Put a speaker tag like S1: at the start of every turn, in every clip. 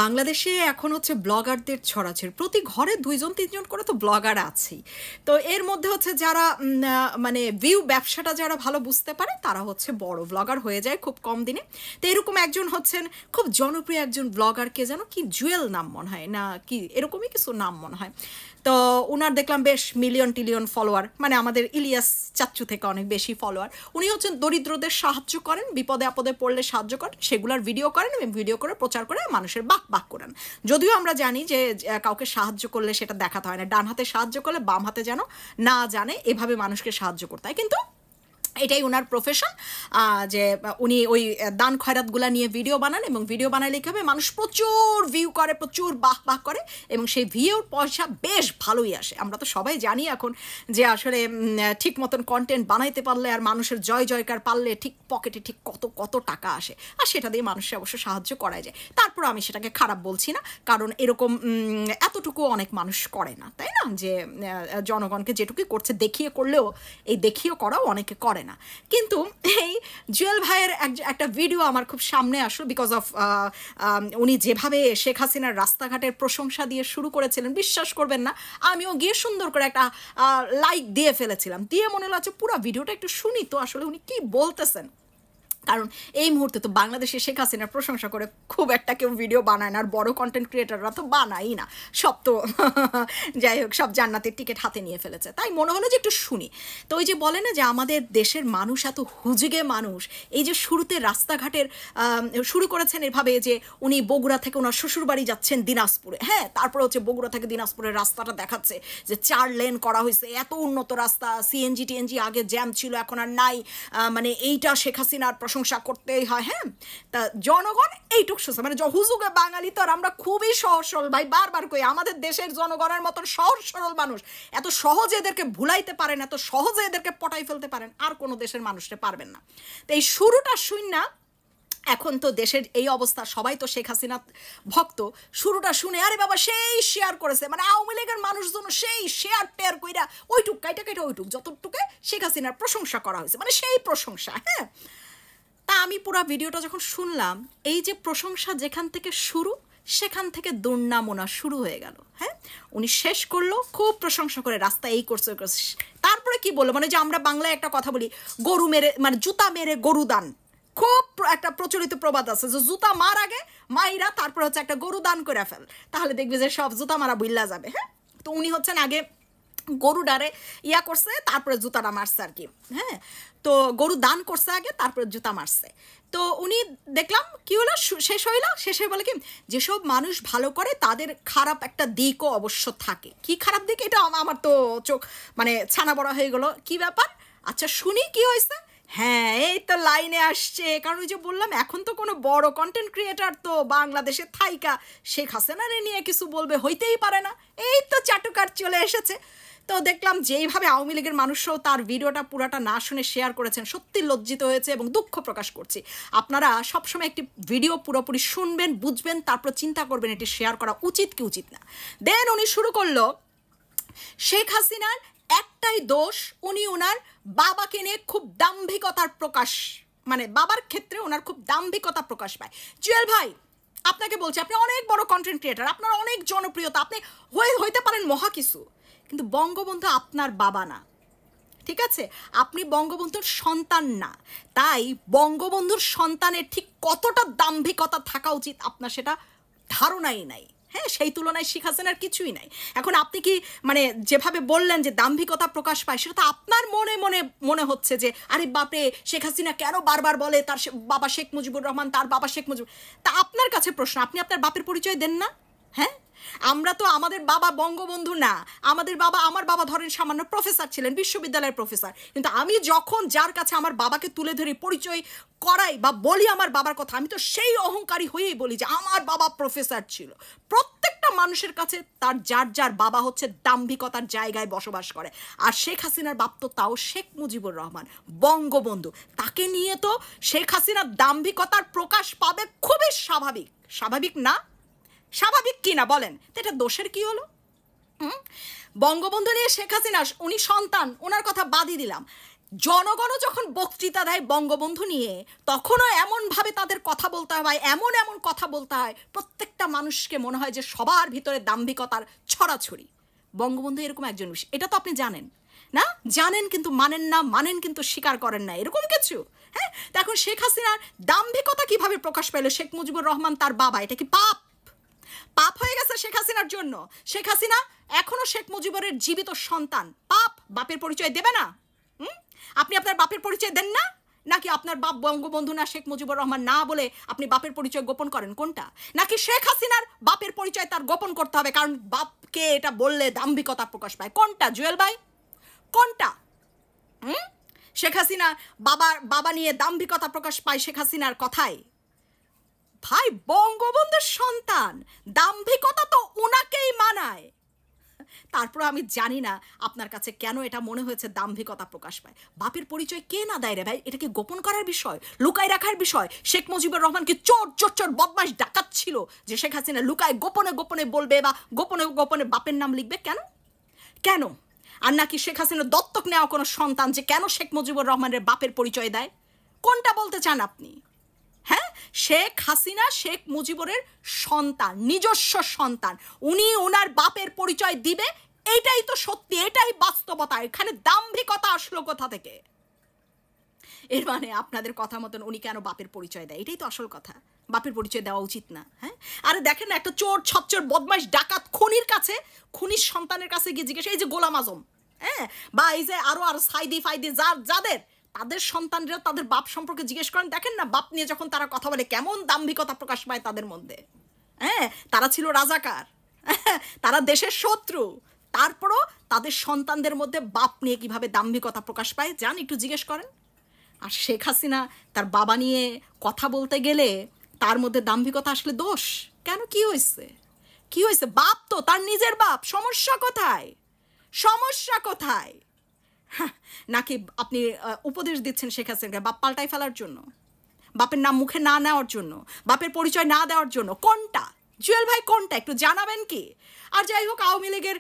S1: বাংলাদেশে এখন হচ্ছে ব্লগারদের ছড়াছড়ি, প্রতি ঘরে 2জন 3জন করে তো ব্লগার আছেই। তো এর মধ্যে হচ্ছে যারা মানে ভিউ ব্যবসাটা যারা ভালো বুঝতে পারে তারা হচ্ছে বড় ব্লগার হয়ে যায় খুব কম দিনে। তো এরকম একজন হচ্ছেন খুব জনপ্রিয় একজন ব্লগারকে যেন কি জুয়েল নাম মনে হয় না কি এরকমই কিছু নাম মনে হয়। তো ওনার দেখলাম বেশ মিলিয়ন টিলিয়ন ফলোয়ার, মানে আমাদের ইলিয়াস চাচ্চু থেকে অনেক বেশি ফলোয়ার। উনি হচ্ছেন দরিদ্রদের সাহায্য করেন, বিপদে আপদে পড়লে সাহায্য করেন, সেগুলোর ভিডিও করেন এবং ভিডিও করে প্রচার করে মানুষের বাহ বাহ করেন। যদিও আমরা জানি যে কাউকে সাহায্য করলে সেটা দেখাতে হয় না, ডান হাতে সাহায্য করলে বাম হাতে যেন না জানে এভাবে মানুষকে সাহায্য করতে হয়, কিন্তু এটাই ওনার প্রফেশন। যে উনি ওই দান খয়রাতগুলা নিয়ে ভিডিও বানান এবং ভিডিও বানালে কী হবে, মানুষ প্রচুর ভিউ করে, প্রচুর বাহ বাহ করে এবং সেই ভিউর পয়সা বেশ ভালোই আসে। আমরা তো সবাই জানি এখন যে আসলে ঠিক মতন কন্টেন্ট বানাইতে পারলে আর মানুষের জয় জয়কার পারলে ঠিক পকেটে ঠিক কত কত টাকা আসে, আর সেটা দিয়ে মানুষের অবশ্য সাহায্য করা যায়। তারপর আমি সেটাকে খারাপ বলছি না, কারণ এরকম এতটুকু অনেক মানুষ করে না, তাই না? যে জনগণকে যেটুকুই করছে দেখিয়ে করলেও এই দেখিয়ে করাও অনেকে করে না। কিন্তু এই জুয়েল ভাইয়ের একটা ভিডিও আমার খুব সামনে আসলো, বিকজ অফ উনি যেভাবে শেখ হাসিনার রাস্তাঘাটের প্রশংসা দিয়ে শুরু করেছিলেন, বিশ্বাস করবেন না, আমিও গিয়ে সুন্দর করে একটা লাইক দিয়ে ফেলেছিলাম, দিয়ে মনে হচ্ছে পুরো ভিডিওটা একটু শুনি তো আসলে উনি কি বলতেছেন। কারণ এই মুহূর্তে তো বাংলাদেশে শেখ হাসিনার প্রশংসা করে খুব একটা কেউ ভিডিও বানায় না, আর বড় কন্টেন্ট ক্রিয়েটাররা তো বানাই না, সব তো যাই হোক সব জান্নাতের টিকিট হাতে নিয়ে ফেলেছে। তাই মনে হলো যে একটু শুনি। তো ওই যে বলে না যে আমাদের দেশের মানুষ এত হুজুগে মানুষ, এই যে শুরুতে রাস্তাঘাটের শুরু করেছেন এভাবে যে উনি বগুড়া থেকে ওনার শ্বশুরবাড়ি যাচ্ছেন দিনাজপুরে, হ্যাঁ, তারপরে হচ্ছে বগুড়া থেকে দিনাজপুরের রাস্তাটা দেখাচ্ছে যে 4 লেন করা হয়েছে, এত উন্নত রাস্তা, সিএনজি টিএনজি আগে জ্যাম ছিল এখন আর নাই, মানে এইটা শেখ হাসিনার প্রশংসা করতেই হয়। হ্যাঁ, তা জনগণ এইটুক শুনছে, মানে হুজুগে বাঙালি তো আর আমরা খুবই সহজ সরল, ভাই বারবার কই আমাদের দেশের জনগণের মতন সহজ সরল মানুষ এত সহজে এদেরকে ভুলাইতে পারেন, এত সহজে এদেরকে পটাই ফেলতে পারেন আর কোনো দেশের মানুষকে পারবেন না। তো এই শুরুটা শুন না, এখন তো দেশের এই অবস্থা, সবাই তো শেখ হাসিনা ভক্ত, শুরুটা শুনে আরে বাবা সেই শেয়ার করেছে, মানে আওয়ামী লীগের মানুষজন সেই শেয়ার টেয়ার কইরা ওইটুক কাইটা কাইটা ওইটুক যতটুকে শেখ হাসিনার প্রশংসা করা হয়েছে, মানে সেই প্রশংসা। হ্যাঁ, তা আমি পুরো ভিডিওটা যখন শুনলাম, এই যে প্রশংসা যেখান থেকে শুরু সেখান থেকে দুর্নামনা শুরু হয়ে গেল। হ্যাঁ, উনি শেষ করলো খুব প্রশংসা করে, রাস্তা এই করছে ওই করছে, তারপরে কি বললো, মানে যে আমরা বাংলায় একটা কথা বলি গরু মেরে মানে জুতা মেরে গরু দান, খুব একটা প্রচলিত প্রবাদ আছে যে জুতা মার আগে মাইরা তারপর হচ্ছে একটা গরু দান করে ফেল, তাহলে দেখবি যে সব জুতা মারা বুইল্লা যাবে। হ্যাঁ, তো উনি হচ্ছেন আগে গরু ডারে ইয়া করছে তারপরে জুতাটা মারছে আর কি। হ্যাঁ, তো গরু দান করছে আগে তারপরে জুতা মারছে। তো উনি দেখলাম কি হলো, শেষ হইলো, শেষে বলে কি যেসব মানুষ ভালো করে তাদের খারাপ একটা দিকও অবশ্য থাকে। কি খারাপ দিক, এটা আমার তো চোখ মানে ছানা বড়া হয়ে গেলো, কি ব্যাপার, আচ্ছা শুনি কি হয়েছে। হ্যাঁ, এই তো লাইনে আসছে, কারণ ওই যে বললাম এখন তো কোনো বড় কন্টেন্ট ক্রিয়েটার তো বাংলাদেশে থাইকা শেখ হাসিনারে নিয়ে কিছু বলবে হইতেই পারে না, এই তো চাটুকার চলে এসেছে। তো দেখলাম যেইভাবে আওয়ামী লীগের মানুষরাও তার ভিডিওটা পুরাটা না শুনে শেয়ার করেছেন, সত্যি লজ্জিত হয়েছে এবং দুঃখ প্রকাশ করছি। আপনারা সবসময় একটি ভিডিও পুরোপুরি শুনবেন, বুঝবেন, তারপর চিন্তা করবেন এটি শেয়ার করা উচিত কি উচিত না। দেন উনি শুরু করলো শেখ হাসিনার একটাই দোষ, উনি ওনার বাবাকে নিয়ে খুব দাম্ভিকতার প্রকাশ, মানে বাবার ক্ষেত্রে ওনার খুব দাম্ভিকতা প্রকাশ পায়। জুয়েল ভাই আপনাকে বলছি, আপনি অনেক বড় কন্টেন্ট ক্রিয়েটার, আপনার অনেক জনপ্রিয়তা, আপনি হইতে পারেন মহা কিছু, কিন্তু বঙ্গবন্ধু আপনার বাবা না, ঠিক আছে? আপনি বঙ্গবন্ধুর সন্তান না, তাই বঙ্গবন্ধুর সন্তানের ঠিক কতটা দাম্ভিকতা থাকা উচিত আপনার সেটা ধারণাই নাই। হ্যাঁ, সেই তুলনায় শেখ হাসিনার কিছুই নাই। এখন আপনি কি মানে যেভাবে বললেন যে দাম্ভিকতা প্রকাশ পায়, সেটা তো আপনার মনে মনে মনে হচ্ছে যে আরে বাপরে শেখ হাসিনা কেন বারবার বলে তার বাবা শেখ মুজিবুর রহমান, তার বাবা শেখ মুজিবুর, তা আপনার কাছে প্রশ্ন, আপনি আপনার বাপের পরিচয় দেন না? হ্যাঁ, আমরা তো আমাদের বাবা বঙ্গবন্ধু না, আমার বাবা ধরেন সামান্য প্রফেসর ছিলেন, বিশ্ববিদ্যালয়ের প্রফেসর, কিন্তু আমি যখন যার কাছে আমার বাবাকে তুলে ধরে পরিচয় করাই বা বলি আমার বাবার কথা, আমি তো সেই অহংকারী হয়েই বলি যে আমার বাবা প্রফেসর ছিল। প্রত্যেকটা মানুষের কাছে তার যার যার বাবা হচ্ছে দাম্ভিকতার জায়গায় বসবাস করে, আর শেখ হাসিনার বাপ তো তাও শেখ মুজিবুর রহমান, বঙ্গবন্ধু, তাকে নিয়ে তো শেখ হাসিনার দাম্ভিকতার প্রকাশ পাবে খুবই স্বাভাবিক। স্বাভাবিক না? স্বাভাবিক কি না বলেন, তো এটা দোষের কি হলো? বঙ্গবন্ধু নিয়ে শেখ হাসিনা উনি সন্তান, ওনার কথা বাদই দিলাম, জনগণও যখন বক্তৃতা দেয় বঙ্গবন্ধু নিয়ে, তখনও এমনভাবে তাদের কথা বলতে হয়, বা এমন এমন কথা বলতে হয় প্রত্যেকটা মানুষকে মনে হয় যে সবার ভিতরে দাম্ভিকতার ছড়াছড়ি। বঙ্গবন্ধু এরকম একজন মানুষ, এটা তো আপনি জানেন না? জানেন কিন্তু মানেন না, মানেন কিন্তু স্বীকার করেন না, এরকম কিছু। হ্যাঁ, তো এখন শেখ হাসিনার দাম্ভিকতা কিভাবে প্রকাশ পেল? শেখ মুজিবুর রহমান তার বাবা, এটা কি পাপ? পাপ হয়ে গেছে শেখ হাসিনার জন্য? শেখ হাসিনা এখনো শেখ মুজিবুরের জীবিত সন্তান, পাপ বাপের পরিচয় দেবে না? আপনি আপনার বাপের পরিচয় দেন না? নাকি আপনার বাপ বঙ্গবন্ধু না শেখ মুজিবুর রহমান না বলে আপনি বাপের পরিচয় গোপন করেন? কোনটা? নাকি শেখ হাসিনার বাপের পরিচয় তার গোপন করতে হবে কারণ বাপকে এটা বললে দাম্ভিকতা প্রকাশ পায়? কোনটা জুয়েল ভাই, কোনটা? শেখ হাসিনা বাবা নিয়ে দাম্ভিকতা প্রকাশ পায় শেখ হাসিনার কথায়। ভাই, বঙ্গবন্ধুর সন্তান, দাম্ভিকতা তো উনাকেই মানায়। তারপর আমি জানি না আপনার কাছে কেন এটা মনে হয়েছে দাম্ভিকতা প্রকাশ পায়। বাপের পরিচয় কে না দেয় রে ভাই? এটা কি গোপন করার বিষয়, লুকায় রাখার বিষয়? শেখ মুজিবুর রহমান কি চোর চোর চোর বদমাশ ডাকাত ছিল যে শেখ হাসিনা লুকায় গোপনে গোপনে বলবে বা গোপনে গোপনে বাপের নাম লিখবে? কেন কেন? আর নাকি শেখ হাসিনা দত্তক নেওয়া কোনো সন্তান যে কেন শেখ মুজিবুর রহমানের বাপের পরিচয় দেয়? কোনটা বলতে চান আপনি? হ্যাঁ, শেখ হাসিনা শেখ মুজিবুরের সন্তান, নিজস্ব সন্তান, উনি ওনার বাপের পরিচয় দিবে, এইটাই তো সত্যি, এটাই বাস্তবতা। এখানে দাম্ভিকতা আসলো কোথা থেকে? এর মানে আপনাদের কথা মতন উনি কেন বাপের পরিচয় দেয়, এটাই তো আসল কথা। বাপের পরিচয় দেওয়া উচিত না। হ্যাঁ, আরে দেখেন না, একটা চোর ছচ্চর বদমাশ ডাকাত খুনির কাছে, খুনির সন্তানের কাছে গিয়ে জিজ্ঞেস, এই যে গোলাম আজম, হ্যাঁ, বা এই যে আরো সাইদি ফাইদি যাদের তাদের সন্তানরা তাদের বাপ সম্পর্কে জিজ্ঞেস করেন, দেখেন না বাপ নিয়ে যখন তারা কথা বলে কেমন দাম্ভিকতা প্রকাশ পায় তাদের মধ্যে। হ্যাঁ, তারা ছিল রাজাকার, তারা দেশের শত্রু, তারপরও তাদের সন্তানদের মধ্যে বাপ নিয়ে কিভাবে দাম্ভিকতা প্রকাশ পায় যান একটু জিজ্ঞেস করেন। আর শেখ হাসিনা তার বাবা নিয়ে কথা বলতে গেলে তার মধ্যে দাম্ভিকতা আসলে দোষ কেন? কি হয়েছে? কি হয়েছে? বাপ তো তার নিজের বাপ, সমস্যা কোথায়? সমস্যা কোথায়? নাকি আপনি উপদেশ দিচ্ছেন শেখ হাসিনাকে বাপ পাল্টাই ফেলার জন্য, বাপের নাম মুখে না নেওয়ার জন্য, বাপের পরিচয় না দেওয়ার জন্য? কোনটা জুয়েল ভাই, কোনটা একটু জানাবেন কি? আর যাই হোক, আওয়ামী লীগের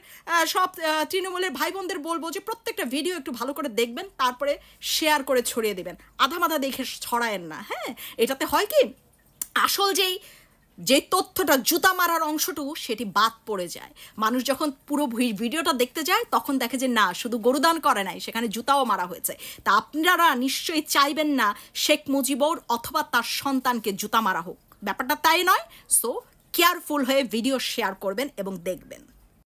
S1: সব তৃণমূলের ভাই বোনদের বলবো যে প্রত্যেকটা ভিডিও একটু ভালো করে দেখবেন, তারপরে শেয়ার করে ছড়িয়ে দেবেন, আধা মাধা দেখে ছড়ায়েন না। হ্যাঁ, এটাতে হয় কি, আসল যে তথ্যটা জুতা মারার অংশটুকু সেটি বাদ পড়ে যায়। মানুষ যখন পুরো ভিডিওটা দেখতে যায় তখন দেখে যে না, শুধু গরুদান করে নাই, সেখানে জুতাও মারা হয়েছে। তা আপনারা নিশ্চয়ই চাইবেন না শেখ মুজিবুর অথবা তার সন্তানকে জুতা মারা হোক, ব্যাপারটা তাই নয়। সো কেয়ারফুল হয়ে ভিডিও শেয়ার করবেন এবং দেখবেন।